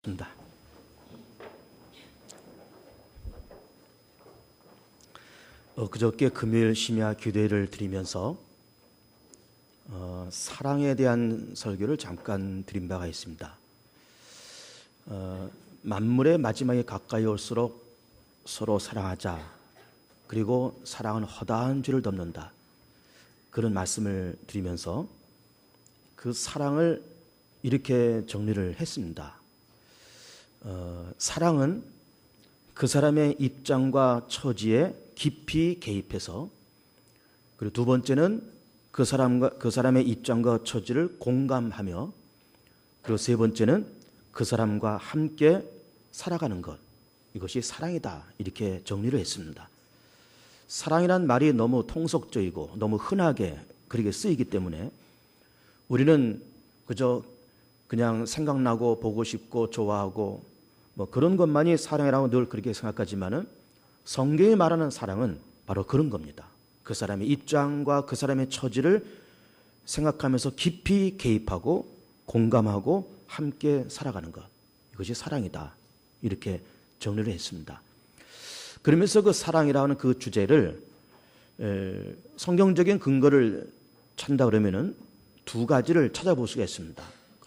입니다. 그저께 금요일 심야 기도회를 드리면서 사랑에 대한 설교를 잠깐 드린 바가 있습니다. 만물의 마지막에 가까이 올수록 서로 사랑하자. 그리고 사랑은 허다한 죄를 덮는다. 그런 말씀을 드리면서 그 사랑을 이렇게 정리를 했습니다. 사랑은 그 사람의 입장과 처지에 깊이 개입해서, 그리고 두 번째는 그 사람의 입장과 처지를 공감하며, 그리고 세 번째는 그 사람과 함께 살아가는 것, 이것이 사랑이다, 이렇게 정리를 했습니다. 사랑이란 말이 너무 통속적이고 너무 흔하게 그렇게 쓰이기 때문에 우리는 그냥 생각나고 보고 싶고 좋아하고 그런 것만이 사랑이라고 늘 그렇게 생각하지만은, 성경이 말하는 사랑은 바로 그런 겁니다. 그 사람의 입장과 그 사람의 처지를 생각하면서 깊이 개입하고 공감하고 함께 살아가는 것, 이것이 사랑이다, 이렇게 정리를 했습니다. 그러면서 그 사랑이라는 그 주제를 성경적인 근거를 찾는다 그러면은 두 가지를 찾아볼 수가 있습니다.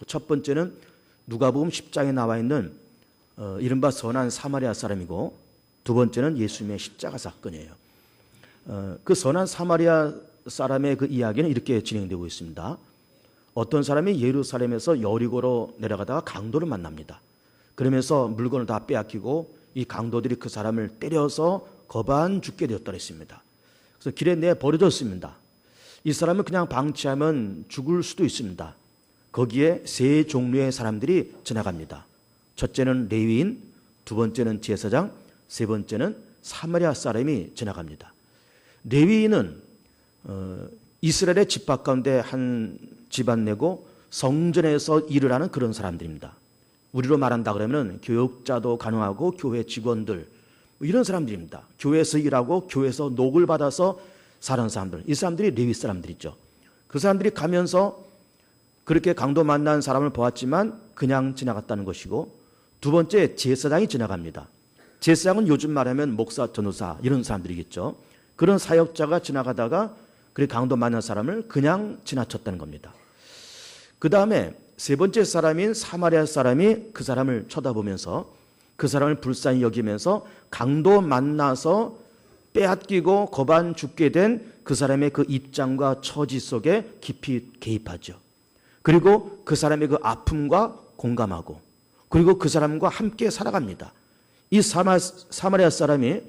첫 번째는 누가복음 10장에 나와 있는 이른바 선한 사마리아 사람이고, 두 번째는 예수님의 십자가 사건이에요. 그 선한 사마리아 사람의 그 이야기는 이렇게 진행되고 있습니다. 어떤 사람이 예루살렘에서 여리고로 내려가다가 강도를 만납니다. 그러면서 물건을 다 빼앗기고 이 강도들이 그 사람을 때려서 거반 죽게 되었다 했습니다. 그래서 길에 내버려졌습니다. 이 사람은 그냥 방치하면 죽을 수도 있습니다. 거기에 세 종류의 사람들이 지나갑니다. 첫째는 레위인, 두 번째는 제사장, 세 번째는 사마리아 사람이 지나갑니다. 레위인은 이스라엘의 집합 가운데 한 집안 내고 성전에서 일을 하는 그런 사람들입니다. 우리로 말한다 그러면 교육자도 가능하고 교회 직원들, 이런 사람들입니다. 교회에서 일하고 교회에서 녹을 받아서 사는 사람들, 이 사람들이 레위 사람들이죠. 그 사람들이 가면서 그렇게 강도 만난 사람을 보았지만 그냥 지나갔다는 것이고, 두 번째 제사장이 지나갑니다. 제사장은 요즘 말하면 목사, 전도사 이런 사람들이겠죠. 그런 사역자가 지나가다가 그 강도 만난 사람을 그냥 지나쳤다는 겁니다. 그 다음에 세 번째 사람인 사마리아 사람이 그 사람을 쳐다보면서 그 사람을 불쌍히 여기면서 강도 만나서 빼앗기고 거반 죽게 된 그 사람의 그 입장과 처지 속에 깊이 개입하죠. 그리고 그 사람의 그 아픔과 공감하고, 그리고 그 사람과 함께 살아갑니다. 이 사마리아 사람이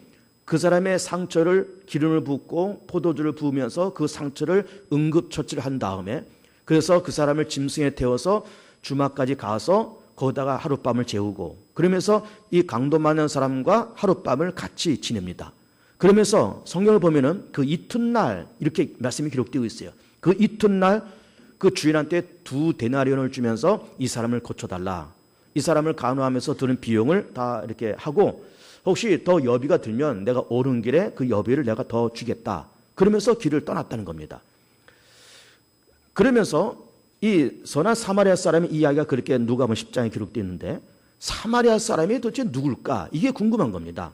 그 사람의 상처를 기름을 붓고 포도주를 부으면서 그 상처를 응급처치를 한 다음에, 그래서 그 사람을 짐승에 태워서 주막까지 가서 거기다가 하룻밤을 재우고, 그러면서 이 강도 많은 사람과 하룻밤을 같이 지냅니다. 그러면서 성경을 보면은 그 이튿날 이렇게 말씀이 기록되고 있어요. 그 이튿날 그 주인한테 2데나리온을 주면서 이 사람을 고쳐달라, 이 사람을 간호하면서 드는 비용을 다 이렇게 하고, 혹시 더 여비가 들면 내가 오는 길에 그 여비를 내가 더 주겠다, 그러면서 길을 떠났다는 겁니다. 그러면서 이 선한 사마리아 사람의 이야기가 그렇게 누가복음 10장에 기록되어 있는데, 사마리아 사람이 도대체 누굴까, 이게 궁금한 겁니다.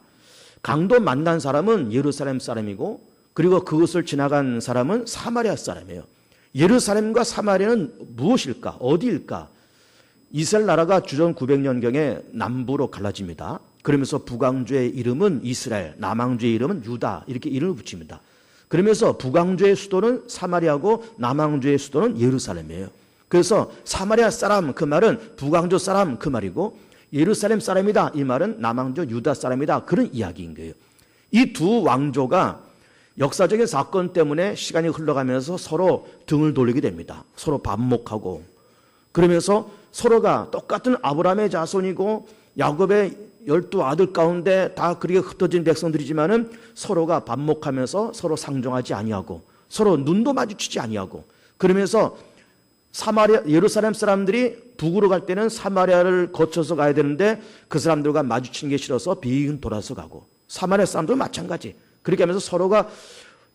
강도 만난 사람은 예루살렘 사람이고, 그리고 그것을 지나간 사람은 사마리아 사람이에요. 예루살렘과 사마리아는 무엇일까, 어디일까? 이스라엘 나라가 주전 900년경에 남부로 갈라집니다. 그러면서 북왕조의 이름은 이스라엘, 남왕조의 이름은 유다, 이렇게 이름을 붙입니다. 그러면서 북왕조의 수도는 사마리아고 남왕조의 수도는 예루살렘이에요. 그래서 사마리아 사람, 그 말은 북왕조 사람, 그 말이고, 예루살렘 사람이다, 이 말은 남왕조 유다 사람이다, 그런 이야기인 거예요. 이 두 왕조가 역사적인 사건 때문에 시간이 흘러가면서 서로 등을 돌리게 됩니다. 서로 반목하고, 그러면서 서로가 똑같은 아브라함의 자손이고 야곱의 12아들 가운데 다 그렇게 흩어진 백성들이지만은 서로가 반목하면서 서로 상종하지 아니하고, 서로 눈도 마주치지 아니하고, 그러면서 예루살렘 사람들이 북으로 갈 때는 사마리아를 거쳐서 가야 되는데 그 사람들과 마주치는 게 싫어서 빙 돌아서 가고, 사마리아 사람도 마찬가지. 그렇게 하면서 서로가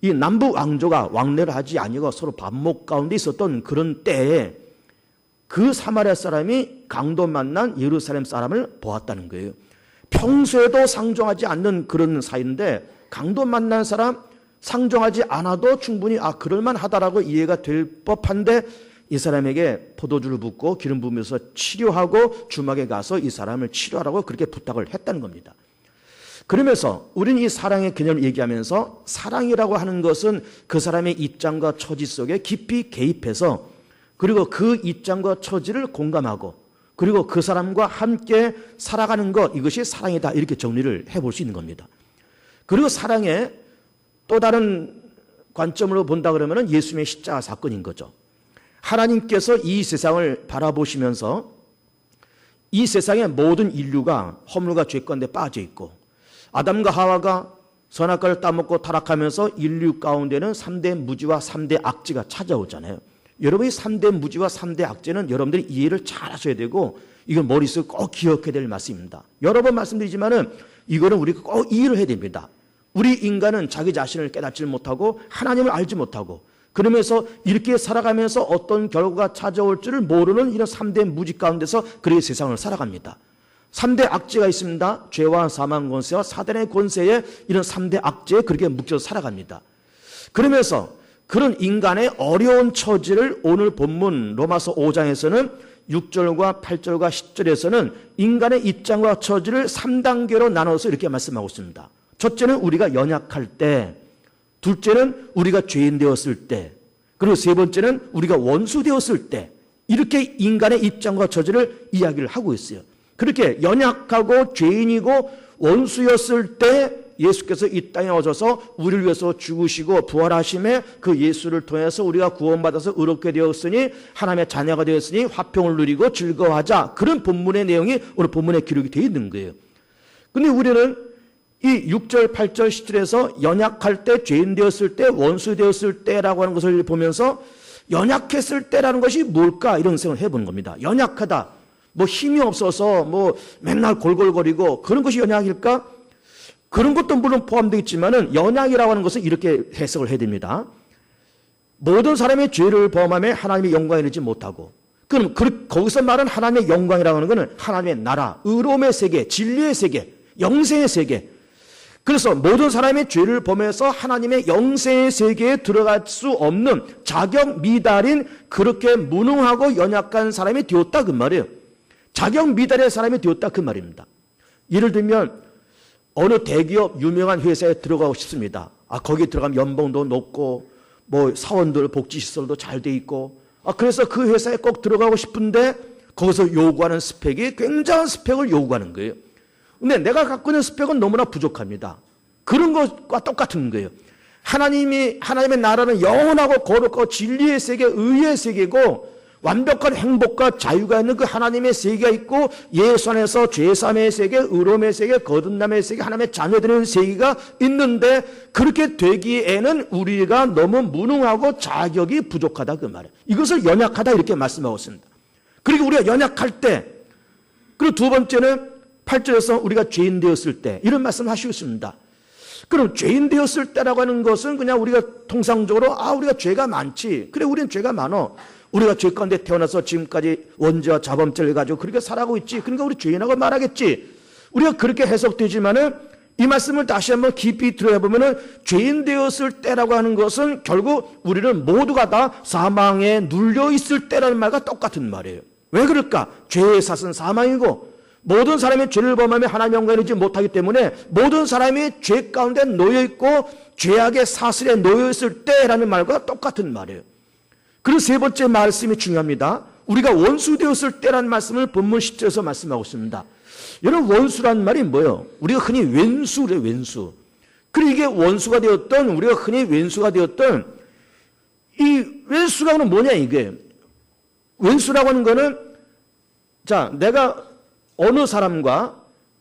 이 남북 왕조가 왕래를 하지 아니고 서로 반목 가운데 있었던 그런 때에 그 사마리아 사람이 강도 만난 예루살렘 사람을 보았다는 거예요. 평소에도 상종하지 않는 그런 사이인데 강도 만난 사람 상종하지 않아도 충분히 그럴만하다라고 이해가 될 법한데 이 사람에게 포도주를 붓고 기름 부으면서 치료하고 주막에 가서 이 사람을 치료하라고 그렇게 부탁을 했다는 겁니다. 그러면서 우리는 이 사랑의 개념을 얘기하면서 사랑이라고 하는 것은 그 사람의 입장과 처지 속에 깊이 개입해서 그리고 그 입장과 처지를 공감하고 그리고 그 사람과 함께 살아가는 것, 이것이 사랑이다, 이렇게 정리를 해볼 수 있는 겁니다. 그리고 사랑의 또 다른 관점으로 본다 그러면 예수님의 십자가 사건인 거죠. 하나님께서 이 세상을 바라보시면서 이 세상의 모든 인류가 허물과 죄 가운데 빠져 있고 아담과 하와가 선악과를 따먹고 타락하면서 인류 가운데는 3대 무지와 3대 악재가 찾아오잖아요. 여러분이 3대 무지와 3대 악재는 여러분들이 이해를 잘 하셔야 되고 이건 머릿속에 꼭 기억해야 될 말씀입니다. 여러 번 말씀드리지만은 이거는 우리가 꼭 이해를 해야 됩니다. 우리 인간은 자기 자신을 깨닫지 못하고 하나님을 알지 못하고 그러면서 이렇게 살아가면서 어떤 결과가 찾아올 줄을 모르는 이런 3대 무지 가운데서 그렇게 세상을 살아갑니다. 3대 악재가 있습니다. 죄와 사망 권세와 사단의 권세에 이런 3대 악재에 그렇게 묶여서 살아갑니다. 그러면서 그런 인간의 어려운 처지를 오늘 본문 로마서 5장에서는 6절과 8절과 10절에서는 인간의 입장과 처지를 3단계로 나눠서 이렇게 말씀하고 있습니다. 첫째는 우리가 연약할 때, 둘째는 우리가 죄인 되었을 때, 그리고 세 번째는 우리가 원수 되었을 때, 이렇게 인간의 입장과 처지를 이야기를 하고 있어요. 그렇게 연약하고 죄인이고 원수였을 때 예수께서 이 땅에 오셔서 우리를 위해서 죽으시고 부활하심에 그 예수를 통해서 우리가 구원받아서 의롭게 되었으니 하나님의 자녀가 되었으니 화평을 누리고 즐거워하자. 그런 본문의 내용이 오늘 본문에 기록이 되어 있는 거예요. 근데 우리는 이 6절, 8절, 10절에서 연약할 때, 죄인 되었을 때, 원수 되었을 때라고 하는 것을 보면서 연약했을 때라는 것이 뭘까 이런 생각을 해보는 겁니다. 연약하다. 뭐 힘이 없어서 뭐 맨날 골골거리고 그런 것이 연약일까? 그런 것도 물론 포함되어 있지만은 연약이라고 하는 것은 이렇게 해석을 해야 됩니다. 모든 사람의 죄를 범하며 하나님의 영광을 이루지 못하고 그럼 거기서 말하는 하나님의 영광이라고 하는 것은 하나님의 나라, 의로움의 세계, 진리의 세계, 영생의 세계. 그래서 모든 사람의 죄를 범해서 하나님의 영생의 세계에 들어갈 수 없는 자격 미달인 그렇게 무능하고 연약한 사람이 되었다 그 말이에요. 자격 미달의 사람이 되었다 그 말입니다. 예를 들면 어느 대기업 유명한 회사에 들어가고 싶습니다. 거기에 들어가면 연봉도 높고 뭐 사원들 복지시설도 잘 돼 있고 그래서 그 회사에 꼭 들어가고 싶은데 거기서 요구하는 스펙이 굉장한 스펙을 요구하는 거예요. 근데 내가 갖고 있는 스펙은 너무나 부족합니다. 그런 것과 똑같은 거예요. 하나님의 나라는 영원하고 거룩하고 진리의 세계, 의의 세계고 완벽한 행복과 자유가 있는 그 하나님의 세계가 있고 예수 안에서 죄사함의 세계, 의로움의 세계, 거듭남의 세계, 하나님의 자녀들의 세계가 있는데 그렇게 되기에는 우리가 너무 무능하고 자격이 부족하다 그 말이에요. 이것을 연약하다 이렇게 말씀하고 있습니다. 그리고 우리가 연약할 때, 그리고 두 번째는 8절에서 우리가 죄인 되었을 때 이런 말씀을 하시고 있습니다. 그럼 죄인 되었을 때라고 하는 것은 그냥 우리가 통상적으로 우리가 죄가 많지. 그래 우리는 죄가 많어. 우리가 죄 가운데 태어나서 지금까지 원죄와 자범죄를 가지고 그렇게 살아가고 있지. 그러니까 우리 죄인하고 말하겠지. 우리가 그렇게 해석되지만은 이 말씀을 다시 한번 깊이 들여다보면은 죄인 되었을 때라고 하는 것은 결국 우리는 모두가 다 사망에 눌려 있을 때라는 말과 똑같은 말이에요. 왜 그럴까? 죄의 삭은 사망이고 모든 사람이 죄를 범하며 하나님 영광을 이루지 못하기 때문에 모든 사람이 죄 가운데 놓여있고 죄악의 사슬에 놓여있을 때라는 말과 똑같은 말이에요. 그리고 세 번째 말씀이 중요합니다. 우리가 원수 되었을 때라는 말씀을 본문 10절에서 말씀하고 있습니다. 여러분 원수란 말이 뭐예요? 우리가 흔히 왼수래요. 왼수. 그리고 이게 원수가 되었던 우리가 흔히 왼수가 되었던 이 왼수가 뭐냐 이게. 왼수라고 하는 거는 내가 어느 사람과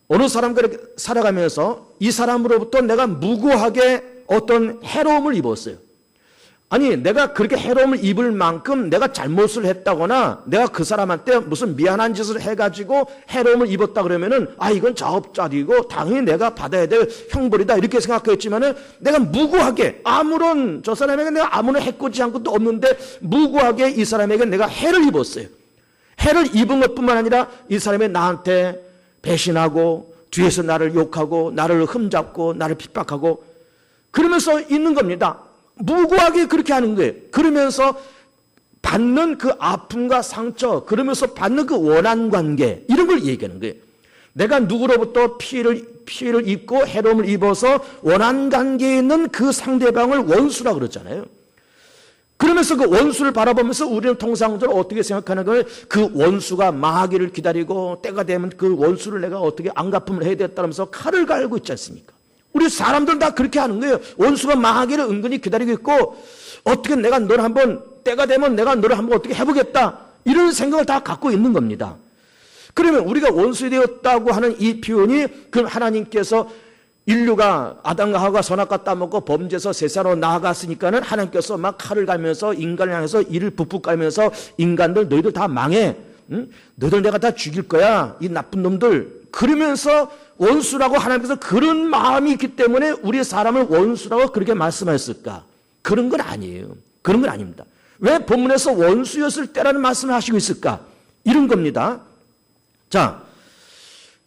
이렇게 살아가면서 이 사람으로부터 내가 무고하게 어떤 해로움을 입었어요. 아니 내가 그렇게 해로움을 입을 만큼 내가 잘못을 했다거나 내가 그 사람한테 무슨 미안한 짓을 해가지고 해로움을 입었다 그러면은 이건 자업자득이고 당연히 내가 받아야 될 형벌이다 이렇게 생각했지만은 내가 무고하게 아무런 저 사람에게 내가 아무런 해코지 한 것도 없는데 무고하게 이 사람에게 내가 해를 입었어요. 해를 입은 것뿐만 아니라 이 사람이 나한테 배신하고 뒤에서 나를 욕하고 나를 흠잡고 나를 핍박하고 그러면서 있는 겁니다. 무고하게 그렇게 하는 거예요. 그러면서 받는 그 아픔과 상처, 그러면서 받는 그 원한 관계, 이런 걸 얘기하는 거예요. 내가 누구로부터 피해를 입고 해로움을 입어서 원한 관계에 있는 그 상대방을 원수라 그러잖아요. 그러면서 그 원수를 바라보면서 우리는 통상적으로 어떻게 생각하는 거예요? 그 원수가 망하기를 기다리고 때가 되면 그 원수를 내가 어떻게 안갚음을 해야 되겠다면서 칼을 갈고 있지 않습니까? 우리 사람들은 다 그렇게 하는 거예요. 원수가 망하기를 은근히 기다리고 있고 어떻게 내가 너를 한번 때가 되면 내가 너를 한번 어떻게 해보겠다 이런 생각을 다 갖고 있는 겁니다. 그러면 우리가 원수 되었다고 하는 이 표현이 그럼 하나님께서 인류가 아담과 하와가 선악과 따먹고 범죄에서 세상으로 나아갔으니까는 하나님께서 막 칼을 갈면서 인간을 향해서 이를 붓붓 깔면서 인간들 너희들 다 망해. 응? 너희들 내가 다 죽일 거야. 이 나쁜 놈들. 그러면서 원수라고 하나님께서 그런 마음이 있기 때문에 우리 사람을 원수라고 그렇게 말씀하셨을까? 그런 건 아니에요. 그런 건 아닙니다. 왜 본문에서 원수였을 때라는 말씀을 하시고 있을까? 이런 겁니다. 자,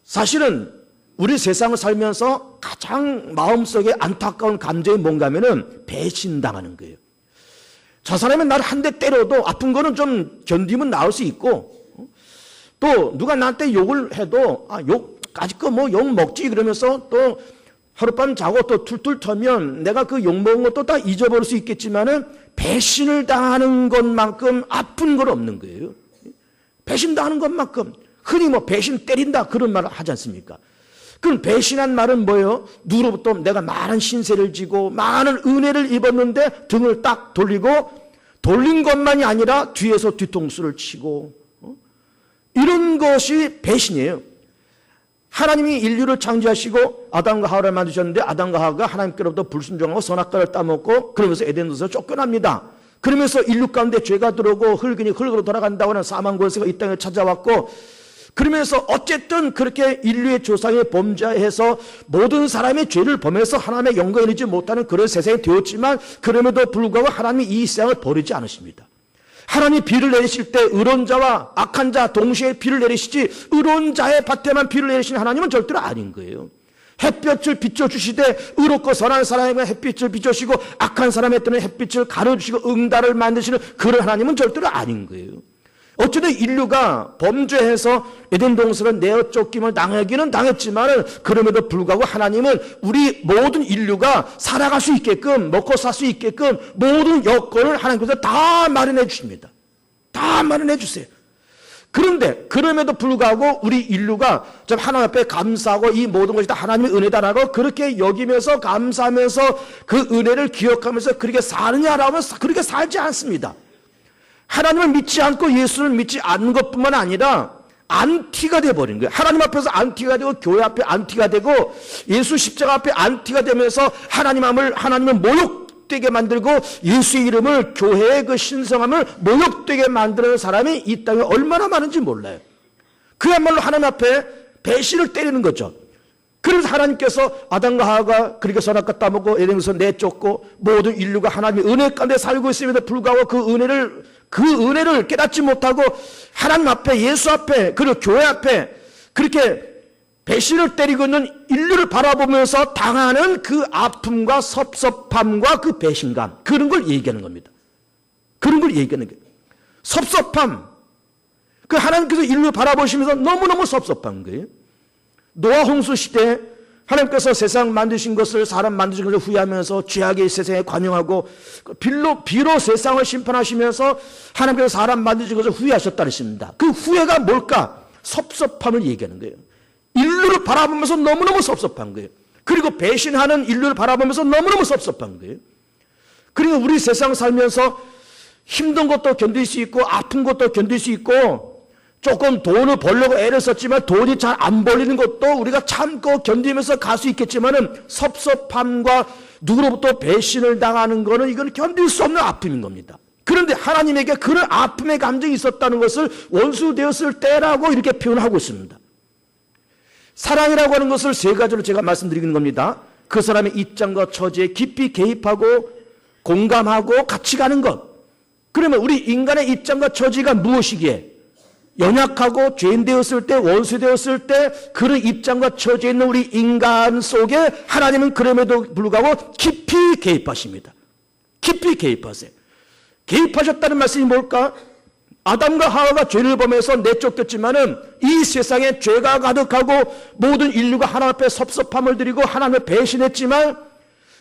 사실은 우리 세상을 살면서 가장 마음속에 안타까운 감정이 뭔가 하면은 배신당하는 거예요. 저 사람이 나를 한 대 때려도 아픈 거는 좀 견디면 나을 수 있고 또 누가 나한테 욕을 해도 아직 거 뭐 욕 먹지 그러면서 또 하룻밤 자고 또 툴툴 털면 내가 그 욕 먹은 것도 다 잊어버릴 수 있겠지만은 배신을 당하는 것만큼 아픈 건 없는 거예요. 배신당하는 것만큼 흔히 뭐 배신 때린다 그런 말을 하지 않습니까? 그럼 배신한 말은 뭐예요? 누구로부터 내가 많은 신세를 지고 많은 은혜를 입었는데 등을 딱 돌리고 돌린 것만이 아니라 뒤에서 뒤통수를 치고 이런 것이 배신이에요. 하나님이 인류를 창조하시고 아담과 하와를 만드셨는데 아담과 하와가 하나님께로부터 불순종하고 선악과를 따먹고 그러면서 에덴에서 쫓겨납니다. 그러면서 인류 가운데 죄가 들어오고 흙이니 흙으로 돌아간다고 하는 사망 권세가 이 땅에 찾아왔고 그러면서 어쨌든 그렇게 인류의 조상의 범죄해서 모든 사람의 죄를 범해서 하나님의 영광을 이루지 못하는 그런 세상이 되었지만 그럼에도 불구하고 하나님이 이 세상을 버리지 않으십니다. 하나님이 비를 내리실 때 의로운 자와 악한 자 동시에 비를 내리시지 의로운 자의 밭에만 비를 내리시는 하나님은 절대로 아닌 거예요. 햇볕을 비춰주시되 의롭고 선한 사람에게 햇빛을 비춰주시고 악한 사람에게는 햇빛을 가려주시고 응달을 만드시는 그런 하나님은 절대로 아닌 거예요. 어쨌든 인류가 범죄해서 에덴 동산을 내어 쫓김을 당하기는 당했지만 그럼에도 불구하고 하나님은 우리 모든 인류가 살아갈 수 있게끔 먹고 살 수 있게끔 모든 여건을 하나님께서 다 마련해 주십니다. 다 마련해 주세요. 그런데 그럼에도 불구하고 우리 인류가 좀 하나님 앞에 감사하고 이 모든 것이 다 하나님의 은혜다라고 그렇게 여기면서 감사하면서 그 은혜를 기억하면서 그렇게 사느냐라면 그렇게 살지 않습니다. 하나님을 믿지 않고 예수를 믿지 않는 것뿐만 아니라 안티가 되어버린 거예요. 하나님 앞에서 안티가 되고 교회 앞에 안티가 되고 예수 십자가 앞에 안티가 되면서 하나님을 모욕되게 만들고 예수의 이름을 교회의 그 신성함을 모욕되게 만드는 사람이 이 땅에 얼마나 많은지 몰라요. 그야말로 하나님 앞에 배신을 때리는 거죠. 그래서 하나님께서 아담과 하와가 그렇게 선악과 따먹고 에덴에서 내쫓고 모든 인류가 하나님의 은혜 가운데 살고 있음에도 불구하고 그 은혜를 깨닫지 못하고 하나님 앞에 예수 앞에 그리고 교회 앞에 그렇게 배신을 때리고 있는 인류를 바라보면서 당하는 그 아픔과 섭섭함과 그 배신감 그런 걸 얘기하는 겁니다. 그런 걸 얘기하는 거예요. 섭섭함. 그 하나님께서 인류를 바라보시면서 너무너무 섭섭한 거예요. 노아 홍수 시대 하나님께서 세상 만드신 것을 사람 만드신 것을 후회하면서 죄악의 세상에 관용하고 비로 세상을 심판하시면서 하나님께서 사람 만드신 것을 후회하셨다 그랬습니다. 그 후회가 뭘까? 섭섭함을 얘기하는 거예요. 인류를 바라보면서 너무너무 섭섭한 거예요. 그리고 배신하는 인류를 바라보면서 너무너무 섭섭한 거예요. 그리고 우리 세상 살면서 힘든 것도 견딜 수 있고 아픈 것도 견딜 수 있고 조금 돈을 벌려고 애를 썼지만 돈이 잘 안 벌리는 것도 우리가 참고 견디면서 갈 수 있겠지만은 섭섭함과 누구로부터 배신을 당하는 거는 이건 견딜 수 없는 아픔인 겁니다. 그런데 하나님에게 그런 아픔의 감정이 있었다는 것을 원수 되었을 때라고 이렇게 표현하고 있습니다. 사랑이라고 하는 것을 세 가지로 제가 말씀드리는 겁니다. 그 사람의 입장과 처지에 깊이 개입하고 공감하고 같이 가는 것. 그러면 우리 인간의 입장과 처지가 무엇이기에? 연약하고 죄인 되었을 때, 원수 되었을 때 그런 입장과 처지에 있는 우리 인간 속에 하나님은 그럼에도 불구하고 깊이 개입하십니다. 깊이 개입하세요. 개입하셨다는 말씀이 뭘까? 아담과 하와가 죄를 범해서 내쫓겼지만은 이 세상에 죄가 가득하고 모든 인류가 하나님 앞에 섭섭함을 드리고 하나님을 배신했지만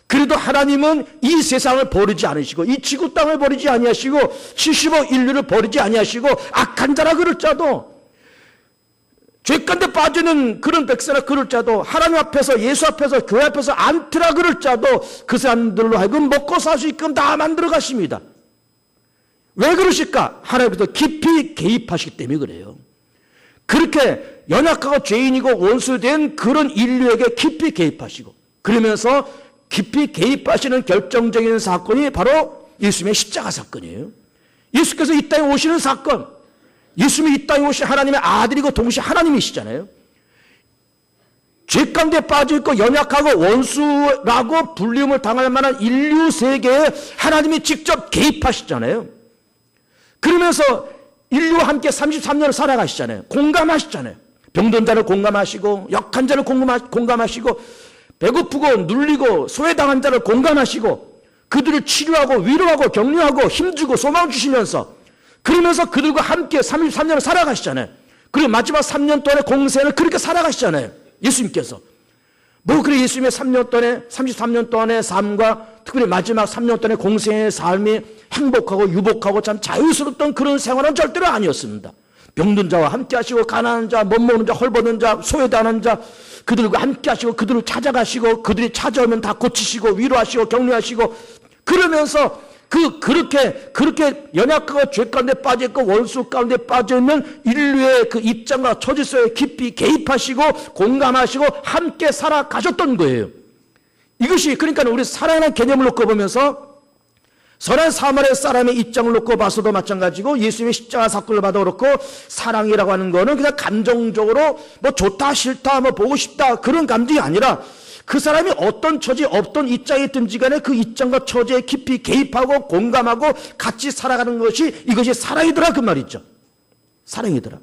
그래도 하나님은 이 세상을 버리지 않으시고 이 지구 땅을 버리지 아니하시고 70억 인류를 버리지 아니하시고 악한 자라 그럴 자도 죄가운데 빠지는 그런 백성이라 그럴 자도 하나님 앞에서 예수 앞에서 교회 앞에서 안트라 그럴 자도 그 사람들로 하여금 먹고 살 수 있게끔 다 만들어 가십니다. 왜 그러실까? 하나님께서 깊이 개입하시기 때문에 그래요. 그렇게 연약하고 죄인이고 원수된 그런 인류에게 깊이 개입하시고 그러면서 깊이 개입하시는 결정적인 사건이 바로 예수님의 십자가 사건이에요. 예수께서 이 땅에 오시는 사건, 예수님이 이 땅에 오신 하나님의 아들이고 동시에 하나님이시잖아요. 죄 가운데 빠져있고 연약하고 원수라고 불림을 당할 만한 인류 세계에 하나님이 직접 개입하시잖아요. 그러면서 인류와 함께 33년을 살아가시잖아요. 공감하시잖아요. 병든 자를 공감하시고 역한 자를 공감하시고 배고프고 눌리고 소외당한 자를 공감하시고 그들을 치료하고 위로하고 격려하고 힘주고 소망 주시면서 그러면서 그들과 함께 33년을 살아가시잖아요. 그리고 마지막 3년 동안의 공생을 그렇게 살아가시잖아요. 예수님께서. 뭐 그래 예수님의 3년 동안의 33년 동안의 삶과 특별히 마지막 3년 동안의 공생의 삶이 행복하고 유복하고 참 자유스럽던 그런 생활은 절대로 아니었습니다. 병든 자와 함께 하시고 가난한 자, 못 먹는 자, 헐벗은 자, 소외당한 자 그들과 함께 하시고 그들을 찾아가시고 그들이 찾아오면 다 고치시고 위로하시고 격려하시고 그러면서 그렇게 연약하고 죄 가운데 빠져있고 원수 가운데 빠져있는 인류의 그 입장과 처지 속에 깊이 개입하시고 공감하시고 함께 살아가셨던 거예요. 이것이 그러니까 우리 사랑이라는 개념을 놓고 보면서 선한 사마리아 사람의 입장을 놓고 봐서도 마찬가지고 예수님의 십자가 사건을 봐도 그렇고 사랑이라고 하는 거는 그냥 감정적으로 뭐 좋다 싫다 뭐 보고 싶다 그런 감정이 아니라 그 사람이 어떤 처지 어떤 입장에 있든지 간에 그 입장과 처지에 깊이 개입하고 공감하고 같이 살아가는 것이 이것이 사랑이더라 그 말이죠. 사랑이더라.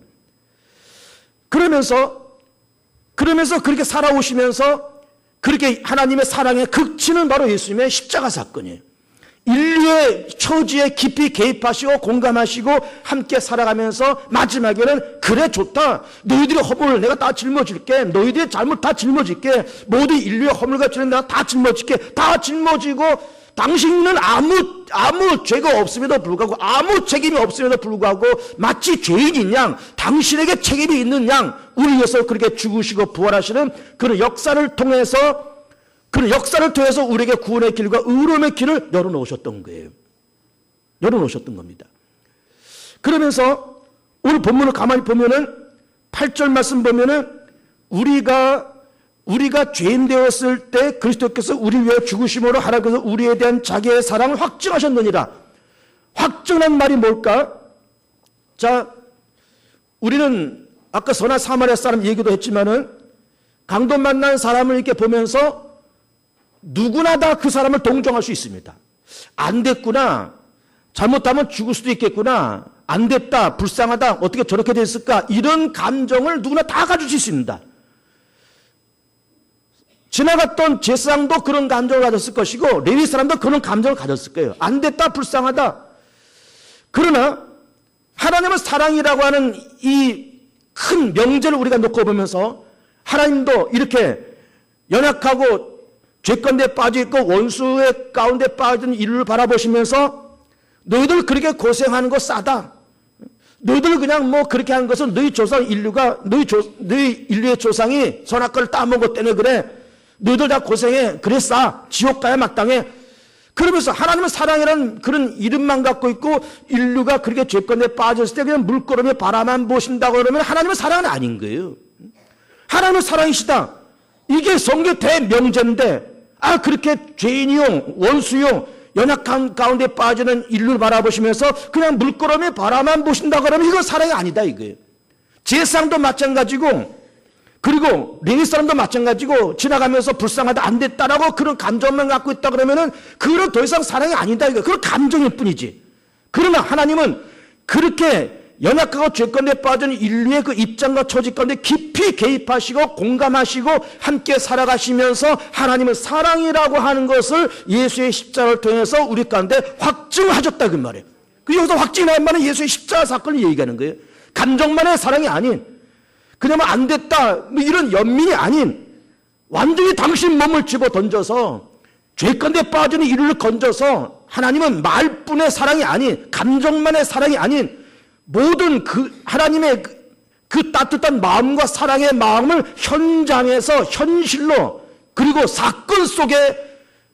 그러면서 그렇게 살아오시면서 그렇게 하나님의 사랑의 극치는 바로 예수님의 십자가 사건이에요. 인류의 처지에 깊이 개입하시고 공감하시고 함께 살아가면서 마지막에는 그래 좋다. 너희들의 허물을 내가 다 짊어질게. 너희들의 잘못 다 짊어질게. 모든 인류의 허물과 죄는 내가 다 짊어질게. 다 짊어지고 당신은 아무 죄가 없음에도 불구하고 아무 책임이 없음에도 불구하고 마치 죄인인 양 당신에게 책임이 있는 양 우리 위해서 그렇게 죽으시고 부활하시는 그런 역사를 통해서 우리에게 구원의 길과 의로움의 길을 열어놓으셨던 거예요. 열어놓으셨던 겁니다. 그러면서 오늘 본문을 가만히 보면은 8절 말씀 보면은 우리가 죄인 되었을 때 그리스도께서 우리 위해 죽으심으로 하나님께서 우리에 대한 자기의 사랑을 확증하셨느니라. 확증한 말이 뭘까? 자, 우리는 아까 선한 사마리아 사람 얘기도 했지만은 강도 만난 사람을 이렇게 보면서 누구나 다 그 사람을 동정할 수 있습니다. 안 됐구나. 잘못하면 죽을 수도 있겠구나. 안 됐다. 불쌍하다. 어떻게 저렇게 됐을까? 이런 감정을 누구나 다 가질 수 있습니다. 지나갔던 제사장도 그런 감정을 가졌을 것이고 레위 사람도 그런 감정을 가졌을 거예요. 안 됐다. 불쌍하다. 그러나 하나님은 사랑이라고 하는 이 큰 명제를 우리가 놓고 보면서 하나님도 이렇게 연약하고 죄 가운데 빠져있고 원수의 가운데 빠진 인류를 바라보시면서 너희들 그렇게 고생하는 거 싸다. 너희들 그냥 뭐 그렇게 하는 것은 너희 조상 인류가 너희 인류의 조상이 선악과를 따먹었다네 그래. 너희들 다 고생해. 그래 싸. 지옥 가야 마땅해. 그러면서 하나님은 사랑이라는 그런 이름만 갖고 있고 인류가 그렇게 죄 가운데 빠졌을 때 그냥 물끄러미 바라만 보신다고 그러면 하나님은 사랑은 아닌 거예요. 하나님은 사랑이시다. 이게 성경 대명제인데 그렇게 죄인이요 원수요 연약한 가운데 빠지는 인류를 바라보시면서 그냥 물끄러미 바라만 보신다 그러면 이건 사랑이 아니다 이거예요. 제사장도 마찬가지고 그리고 레위 사람도 마찬가지고 지나가면서 불쌍하다 안 됐다라고 그런 감정만 갖고 있다 그러면은 그건 더 이상 사랑이 아니다 이거예요. 그건 감정일 뿐이지. 그러나 하나님은 그렇게 연약하고 죄 가운데 빠진 인류의 그 입장과 처지 가운데 깊이 개입하시고 공감하시고 함께 살아가시면서 하나님은 사랑이라고 하는 것을 예수의 십자가를 통해서 우리 가운데 확증하셨다 그 말이에요. 여기서 확증이라는 말은 예수의 십자가 사건을 얘기하는 거예요. 감정만의 사랑이 아닌, 그냥 안 됐다 뭐 이런 연민이 아닌, 완전히 당신 몸을 집어 던져서 죄 가운데 빠지는 인류를 건져서 하나님은 말뿐의 사랑이 아닌, 감정만의 사랑이 아닌 모든 그 하나님의 그 따뜻한 마음과 사랑의 마음을 현장에서 현실로, 그리고 사건 속에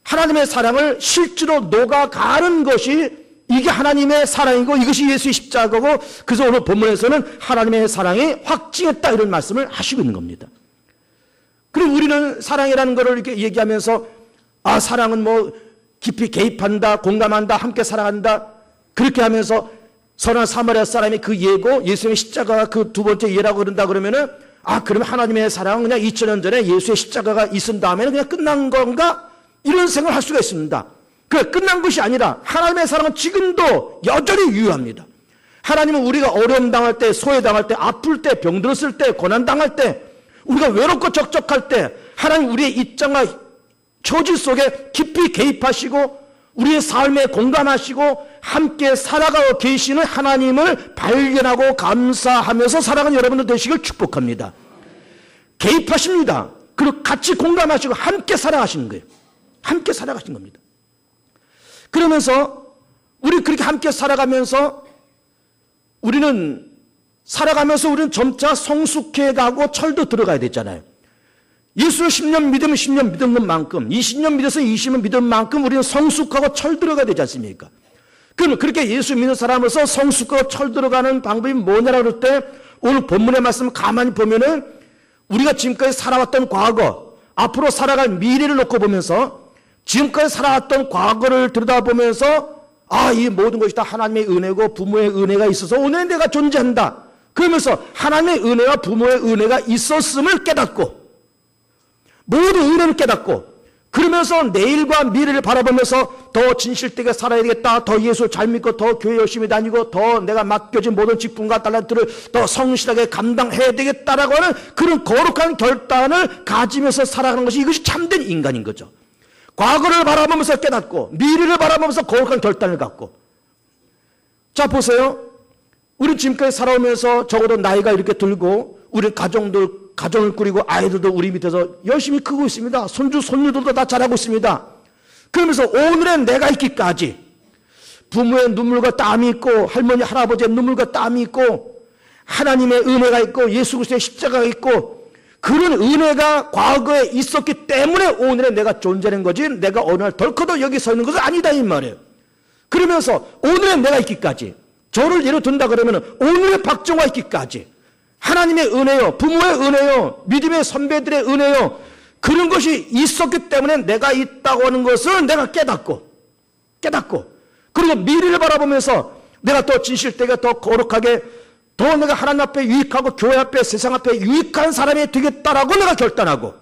하나님의 사랑을 실제로 녹아가는 것이, 이게 하나님의 사랑이고 이것이 예수의 십자가고, 그래서 오늘 본문에서는 하나님의 사랑이 확증했다 이런 말씀을 하시고 있는 겁니다. 그리고 우리는 사랑이라는 것을 이렇게 얘기하면서 사랑은 뭐 깊이 개입한다, 공감한다, 함께 사랑한다, 그렇게 하면서 선한 사마리아 사람이 그 예고, 예수님의 십자가가 그 두 번째 예라고 그런다 그러면은, 그러면 하나님의 사랑은 그냥 2000년 전에 예수의 십자가가 있은 다음에는 그냥 끝난 건가? 이런 생각을 할 수가 있습니다. 끝난 것이 아니라 하나님의 사랑은 지금도 여전히 유효합니다. 하나님은 우리가 어려움 당할 때, 소외 당할 때, 아플 때, 병들었을 때, 고난 당할 때, 우리가 외롭고 적적할 때 하나님 우리의 입장과 처지 속에 깊이 개입하시고 우리의 삶에 공감하시고 함께 살아가고 계시는 하나님을 발견하고 감사하면서 살아가는 여러분들 되시길 축복합니다. 개입하십니다. 그리고 같이 공감하시고 함께 살아가시는 거예요. 함께 살아가신 겁니다. 그러면서 우리 그렇게 함께 살아가면서 우리는 점차 성숙해가고 철도 들어가야 되잖아요. 예수를 10년 믿으면 10년 믿은 것만큼, 20년 믿어서 20년 믿은 만큼 우리는 성숙하고 철 들어가야 되지 않습니까? 그럼 그렇게 예수 믿는 사람으로서 성숙하고 철 들어가는 방법이 뭐냐라고 할 때, 오늘 본문의 말씀을 가만히 보면은 우리가 지금까지 살아왔던 과거, 앞으로 살아갈 미래를 놓고 보면서 지금까지 살아왔던 과거를 들여다보면서 이 모든 것이 다 하나님의 은혜고 부모의 은혜가 있어서 오늘 내가 존재한다. 그러면서 하나님의 은혜와 부모의 은혜가 있었음을 깨닫고, 모든 은혜를 깨닫고, 그러면서 내일과 미래를 바라보면서 더 진실되게 살아야 되겠다, 더 예수를 잘 믿고 더 교회 열심히 다니고 더 내가 맡겨진 모든 직분과 달란트를 더 성실하게 감당해야 되겠다라고 하는 그런 거룩한 결단을 가지면서 살아가는 것이, 이것이 참된 인간인 거죠. 과거를 바라보면서 깨닫고 미래를 바라보면서 거룩한 결단을 갖고. 자 보세요. 우리 지금까지 살아오면서 적어도 나이가 이렇게 들고 우리 가정을 꾸리고 아이들도 우리 밑에서 열심히 크고 있습니다. 손주 손녀들도 다 자라고 있습니다. 그러면서 오늘의 내가 있기까지 부모의 눈물과 땀이 있고 할머니 할아버지의 눈물과 땀이 있고 하나님의 은혜가 있고 예수 그리스도의 십자가가 있고, 그런 은혜가 과거에 있었기 때문에 오늘의 내가 존재하는 거지, 내가 어느 날 덜커도 여기 서 있는 것은 아니다 이 말이에요. 그러면서 오늘의 내가 있기까지, 저를 예로 든다 그러면 오늘의 박정화 있기까지 하나님의 은혜요, 부모의 은혜요, 믿음의 선배들의 은혜요, 그런 것이 있었기 때문에 내가 있다고 하는 것을 내가 깨닫고 그리고 미래를 바라보면서 내가 더 진실되게 더 거룩하게 더 내가 하나님 앞에 유익하고 교회 앞에 세상 앞에 유익한 사람이 되겠다라고 내가 결단하고,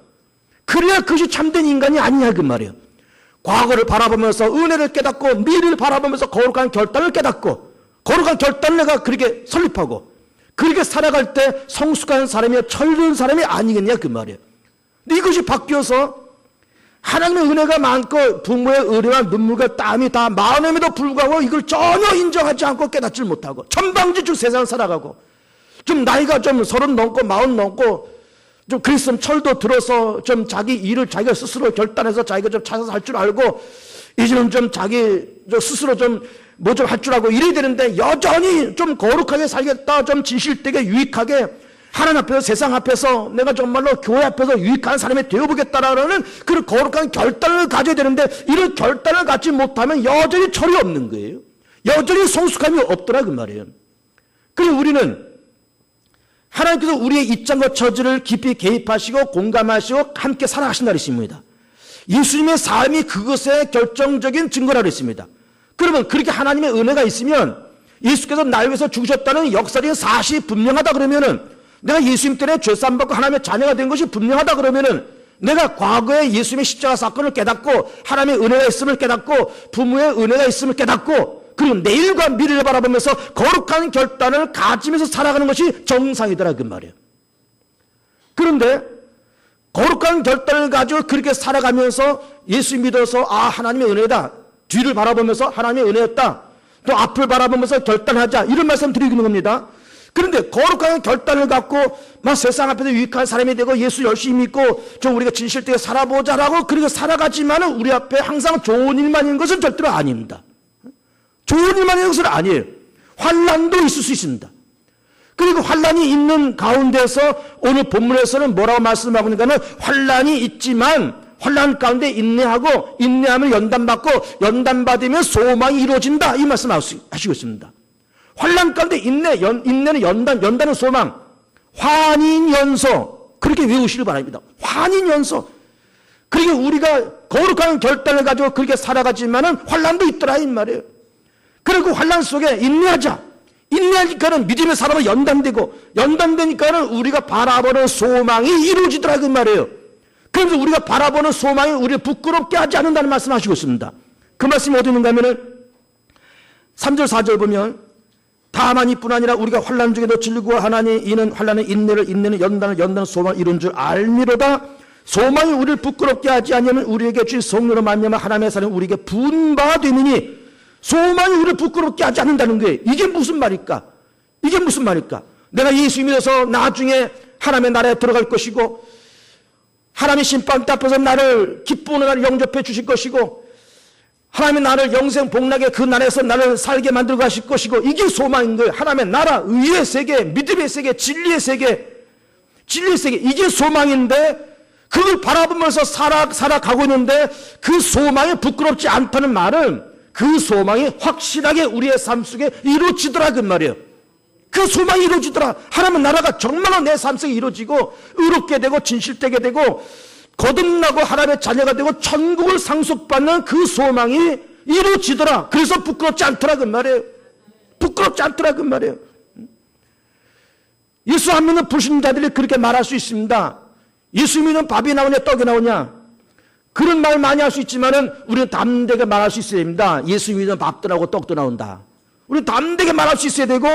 그래야 그것이 참된 인간이 아니냐 그 말이에요. 과거를 바라보면서 은혜를 깨닫고 미래를 바라보면서 거룩한 결단을 깨닫고 거룩한 결단을 내가 그렇게 설립하고 그렇게 살아갈 때 성숙한 사람이 철든 사람이 아니겠냐 그 말이에요. 근데 이것이 바뀌어서 하나님의 은혜가 많고 부모의 은혜와 눈물과 땀이 다 많음에도 불구하고 이걸 전혀 인정하지 않고 깨닫지 못하고 천방지축 세상을 살아가고, 좀 나이가 좀 30 넘고 40 넘고 좀 그랬으면 철도 들어서 좀 자기 일을 자기가 스스로 결단해서 자기가 좀 찾아서 할 줄 알고, 이제는 좀 자기 스스로 좀 뭐 좀 할 줄 알고 이래야 되는데 여전히 좀 거룩하게 살겠다, 좀 진실되게 유익하게 하나님 앞에서 세상 앞에서 내가 정말로 교회 앞에서 유익한 사람이 되어보겠다라는 그런 거룩한 결단을 가져야 되는데, 이런 결단을 갖지 못하면 여전히 철이 없는 거예요. 여전히 성숙함이 없더라 그 말이에요. 그리고 우리는 하나님께서 우리의 입장과 처지를 깊이 개입하시고 공감하시고 함께 살아가신다고 했습니다. 예수님의 삶이 그것의 결정적인 증거라고 했습니다. 그러면 그렇게 하나님의 은혜가 있으면 예수께서 나를 위해서 죽으셨다는 역사적인 사실이 분명하다 그러면은, 내가 예수님 때문에 죄사함 받고 하나님의 자녀가 된 것이 분명하다 그러면은, 내가 과거에 예수님의 십자가 사건을 깨닫고 하나님의 은혜가 있음을 깨닫고 부모의 은혜가 있음을 깨닫고 그리고 내일과 미래를 바라보면서 거룩한 결단을 가지면서 살아가는 것이 정상이더라 그 말이에요. 그런데 거룩한 결단을 가지고 그렇게 살아가면서 예수 믿어서 하나님의 은혜다, 뒤를 바라보면서 하나님의 은혜였다, 또 앞을 바라보면서 결단하자, 이런 말씀 드리는 겁니다. 그런데 거룩한 결단을 갖고 막 세상 앞에서 유익한 사람이 되고 예수 열심히 믿고 좀 우리가 진실되게 살아보자라고 그렇게 살아가지만 우리 앞에 항상 좋은 일만 있는 것은 절대로 아닙니다. 좋은 일만 있는 것은 아니에요. 환난도 있을 수 있습니다. 그리고 환난이 있는 가운데서 오늘 본문에서는 뭐라고 말씀하고 있는가는, 환난이 있지만 환난 가운데 인내하고, 인내하면 연단받고, 연단받으면 소망이 이루어진다, 이 말씀 하시고 있습니다. 환난 가운데 인내는 연단은 소망, 환인연소, 그렇게 외우시길 바랍니다. 환인연소. 그러니까 우리가 거룩한 결단을 가지고 그렇게 살아가지만은 환난도 있더라 이 말이에요. 그리고 환난 속에 인내하자. 인내하니까는 믿음의 사람은 연단되니까는 우리가 바라보는 소망이 이루어지더라 그 말이에요. 그래서 우리가 바라보는 소망이 우리를 부끄럽게 하지 않는다는 말씀 하시고 있습니다. 그 말씀이 어디 있는가 하면은 3절 4절 보면, 다만 이뿐 아니라 우리가 환난 중에도 즐거워하나니 이는 환난은 인내를, 인내는 연단은 소망을 이룬 줄 알미로다. 소망이 우리를 부끄럽게 하지 않으면 우리에게 주신 성령으로 말미암아 하나님의 사랑이 우리에게 분바가 되느니, 소망이 우리를 부끄럽게 하지 않는다는 거예요. 이게 무슨 말일까? 이게 무슨 말일까? 내가 예수 믿어서 나중에 하나님의 나라에 들어갈 것이고, 하나님의 심판대 앞에서 나를 기쁘는 나를 영접해 주실 것이고, 하나님의 나를 영생 복락의 그 나라에서 나를 살게 만들고 가실 것이고, 이게 소망인 거예요. 하나님의 나라, 의의 세계, 믿음의 세계, 진리의 세계, 이게 소망인데, 그걸 바라보면서 살아가고 있는데 그 소망이 부끄럽지 않다는 말은, 그 소망이 확실하게 우리의 삶 속에 이루어지더라 그 말이에요. 그 소망이 이루어지더라. 하나님의 나라가 정말로 내 삶 속에 이루어지고 의롭게 되고 진실되게 되고 거듭나고 하나님의 자녀가 되고 천국을 상속받는 그 소망이 이루어지더라. 그래서 부끄럽지 않더라 그 말이에요. 부끄럽지 않더라 그 말이에요. 예수 안 믿는 불신자들이 그렇게 말할 수 있습니다. 예수 믿는 밥이 나오냐 떡이 나오냐, 그런 말 많이 할 수 있지만은 우리는 담대하게 말할 수 있어야 됩니다. 예수 믿으면 밥도 나오고 떡도 나온다. 우리 담대하게 말할 수 있어야 되고,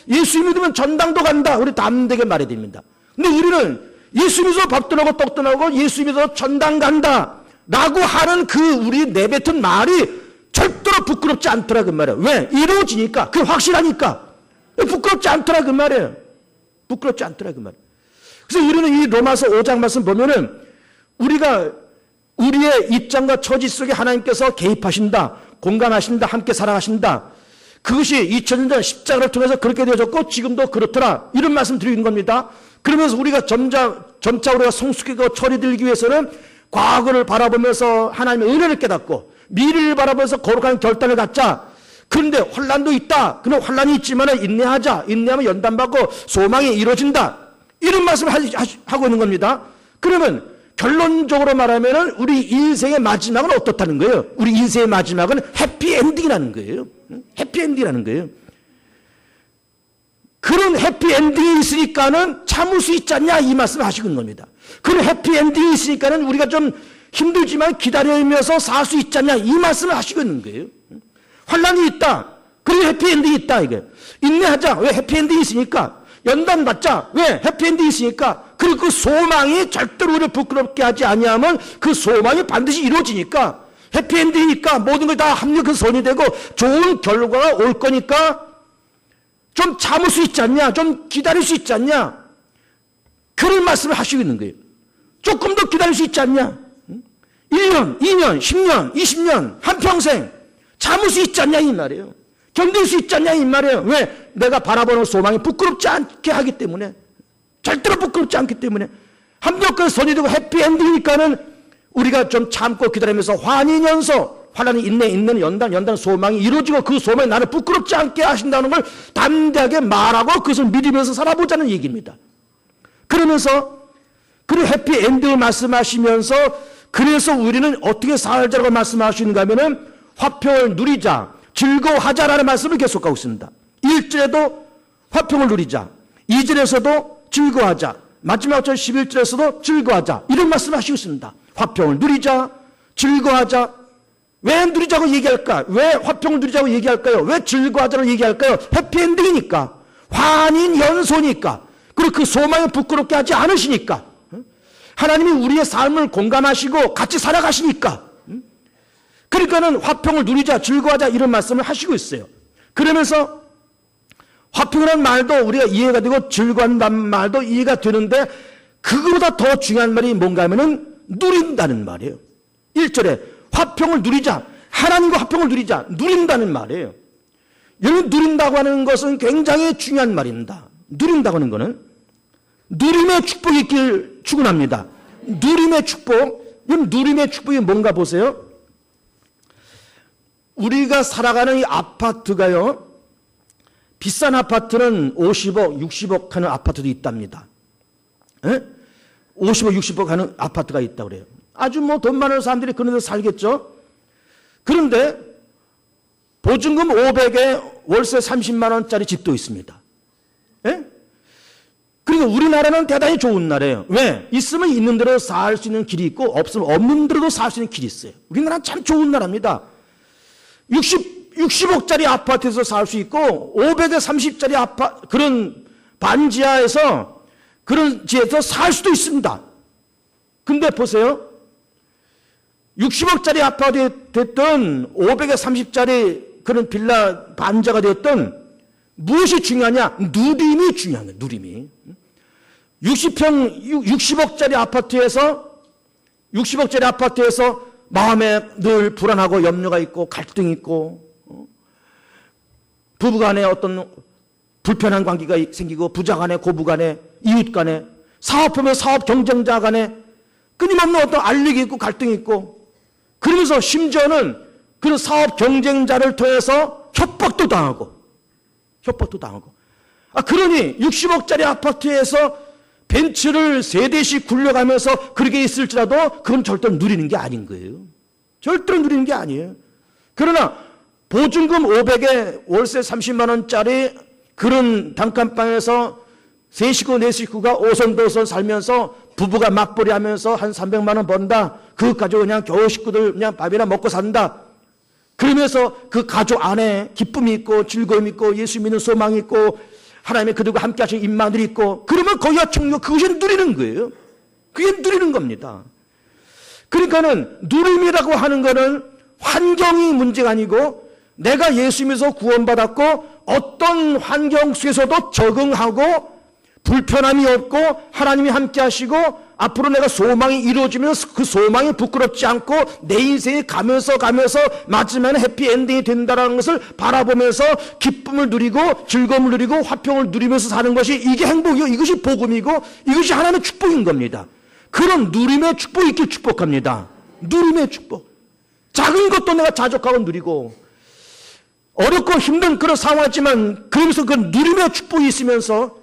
예수 믿으면 전당도 간다. 우리 담대하게 말해야 됩니다. 근데 우리는 예수 믿어서 밥도 나오고 떡도 나오고 예수 믿어서 전당 간다 라고 하는 그 우리 내뱉은 말이 절대로 부끄럽지 않더라 그 말이에요. 왜? 이루어지니까. 그게 확실하니까. 부끄럽지 않더라 그 말이에요. 부끄럽지 않더라 그 말이에요. 그래서 우리는 이 로마서 5장 말씀 보면은, 우리가 우리의 입장과 처지 속에 하나님께서 개입하신다, 공감하신다, 함께 살아가신다. 그것이 2000년 전 십자가를 통해서 그렇게 되어졌고 지금도 그렇더라, 이런 말씀 드리는 겁니다. 그러면서 우리가 점차 우리가 성숙하고 처리되기 위해서는 과거를 바라보면서 하나님의 은혜를 깨닫고 미래를 바라보면서 거룩한 결단을 갖자. 그런데 환난도 있다. 그런 환난이 있지만 인내하자. 인내하면 연단받고 소망이 이루어진다. 이런 말씀을 하고 있는 겁니다. 그러면 결론적으로 말하면 우리 인생의 마지막은 어떻다는 거예요? 우리 인생의 마지막은 해피엔딩이라는 거예요. 해피엔딩이라는 거예요. 그런 해피엔딩이 있으니까는 참을 수 있지 않냐, 이 말씀을 하시고 있는 겁니다. 그런 해피엔딩이 있으니까는 우리가 좀 힘들지만 기다리면서 살 수 있지 않냐, 이 말씀을 하시고 있는 거예요. 환난이 있다. 그리고 해피엔딩이 있다. 이게 인내하자. 왜? 해피엔딩이 있으니까. 연단 받자. 왜? 해피엔딩이 있으니까. 그리고 그 소망이 절대로 우리를 부끄럽게 하지 아니하면 그 소망이 반드시 이루어지니까. 해피엔딩이니까 모든 걸 다 합력해서 선이 되고 좋은 결과가 올 거니까 좀 참을 수 있지 않냐, 좀 기다릴 수 있지 않냐, 그런 말씀을 하시고 있는 거예요. 조금 더 기다릴 수 있지 않냐, 1년, 2년, 10년, 20년, 한평생 참을 수 있지 않냐 이 말이에요. 견딜 수 있지 않냐 이 말이에요. 왜? 내가 바라보는 소망이 부끄럽지 않게 하기 때문에, 절대로 부끄럽지 않기 때문에. 합력해서 선이 되고 해피엔딩이니까는 우리가 좀 참고 기다리면서 환인연소, 환난은 인내, 인내는 연단은 소망이 이루어지고 그 소망이 나를 부끄럽지 않게 하신다는 걸 담대하게 말하고 그것을 믿으면서 살아보자는 얘기입니다. 그러면서 그 해피엔딩을 말씀하시면서 그래서 우리는 어떻게 살자라고 말씀하시는가 하면은 화평을 누리자, 즐거워하자라는 말씀을 계속하고 있습니다. 1절에도 화평을 누리자, 2절에서도 즐거워하자, 마지막 절 11절에서도 즐거워하자, 이런 말씀을 하시고 있습니다. 화평을 누리자, 즐거워하자. 왜 누리자고 얘기할까? 왜 화평을 누리자고 얘기할까요? 왜 즐거워하자고 얘기할까요? 해피엔딩이니까. 환인연소니까. 그리고 그 소망을 부끄럽게 하지 않으시니까. 하나님이 우리의 삶을 공감하시고 같이 살아가시니까. 그러니까는 화평을 누리자, 즐거워하자 이런 말씀을 하시고 있어요. 그러면서 화평이라는 말도 우리가 이해가 되고 즐거워한다는 말도 이해가 되는데 그거보다 더 중요한 말이 뭔가 하면은 누린다는 말이에요. 1절에 화평을 누리자, 하나님과 화평을 누리자, 누린다는 말이에요. 여러분, 누린다고 하는 것은 굉장히 중요한 말입니다. 누린다고 하는 것은 누림의 축복이 있길 축원합니다. 누림의 축복, 여러분 누림의 축복이 뭔가 보세요. 우리가 살아가는 이 아파트가요, 비싼 아파트는 50억, 60억 하는 아파트도 있답니다. 에? 50억, 60억 하는 아파트가 있다고 그래요. 아주 뭐 돈 많은 사람들이 그런 데서 살겠죠. 그런데 보증금 500에 월세 30만 원짜리 집도 있습니다. 예? 그리고 우리나라는 대단히 좋은 나라예요. 왜? 있으면 있는 대로 살 수 있는 길이 있고 없으면 없는 대로도 살 수 있는 길이 있어요. 우리나라는 참 좋은 나라입니다. 60억짜리 아파트에서 살 수 있고 500에 30짜리 아파트 그런 반지하에서 그런 지에서 살 수도 있습니다. 근데 보세요. 60억짜리 아파트에 됐든 500에 30짜리 그런 빌라 반지하가 되었든 무엇이 중요하냐? 누림이 중요한 거예요. 누림이. 60억짜리 아파트에서 마음에 늘 불안하고 염려가 있고 갈등이 있고 부부간에 어떤 불편한 관계가 생기고 부자간에 고부간에 이웃간에 사업하면 사업 경쟁자 간에 끊임없는 어떤 알력이 있고 갈등이 있고 그러면서 심지어는 그런 사업 경쟁자를 통해서 협박도 당하고 그러니 60억짜리 아파트에서 벤츠를 3대씩 굴려가면서 그렇게 있을지라도 그건 절대로 누리는 게 아닌 거예요. 절대로 누리는 게 아니에요. 그러나 보증금 500에 월세 30만 원짜리 그런 단칸방에서 3식구 4식구가 오손도손 살면서 부부가 맞벌이 하면서 한 300만 원 번다. 그거 가지고 그냥 겨우 식구들 그냥 밥이나 먹고 산다. 그러면서 그 가족 안에 기쁨이 있고 즐거움이 있고 예수 믿는 소망이 있고 하나님의 그들과 함께 하시는 임마들이 있고 그러면 거기가 천국 그것이 누리는 거예요. 그게 누리는 겁니다. 그러니까는 누림이라고 하는 거는 환경이 문제가 아니고 내가 예수 믿어서 구원받았고 어떤 환경 속에서도 적응하고 불편함이 없고 하나님이 함께 하시고 앞으로 내가 소망이 이루어지면서 그 소망이 부끄럽지 않고 내 인생이 가면서 마지막에 해피엔딩이 된다는 것을 바라보면서 기쁨을 누리고 즐거움을 누리고 화평을 누리면서 사는 것이 이게 행복이고 이것이 복음이고 이것이 하나님의 축복인 겁니다. 그런 누림의 축복이 있길 축복합니다. 누림의 축복. 작은 것도 내가 자족하고 누리고 어렵고 힘든 그런 상황이지만 그러면서 그 누림의 축복이 있으면서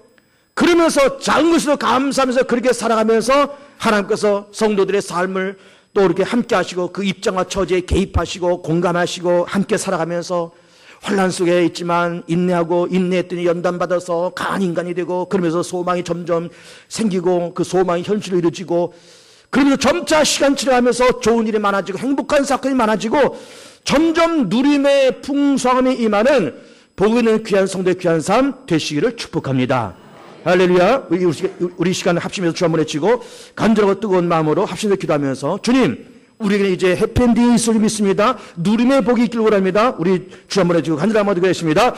그러면서 작은 것으로 감사하면서 그렇게 살아가면서 하나님께서 성도들의 삶을 또 이렇게 함께 하시고 그 입장과 처지에 개입하시고 공감하시고 함께 살아가면서 환난 속에 있지만 인내하고 인내했더니 연단받아서 강한 인간이 되고 그러면서 소망이 점점 생기고 그 소망이 현실로 이루어지고 그러면서 점차 시간 지나가면서 좋은 일이 많아지고 행복한 사건이 많아지고 점점 누림의 풍성함이 임하는 복이 있는 귀한 성도의 귀한 삶 되시기를 축복합니다. 할렐루야. 우리 시간을 합심해서 주 한번 외치고 간절하고 뜨거운 마음으로 합심해서 기도하면서 주님 우리에게는 이제 해피엔딩이 있을 줄 믿습니다. 누림의 복이 있기를 원합니다. 우리 주 한번 외치고 간절한 마음으로 기도하겠습니다.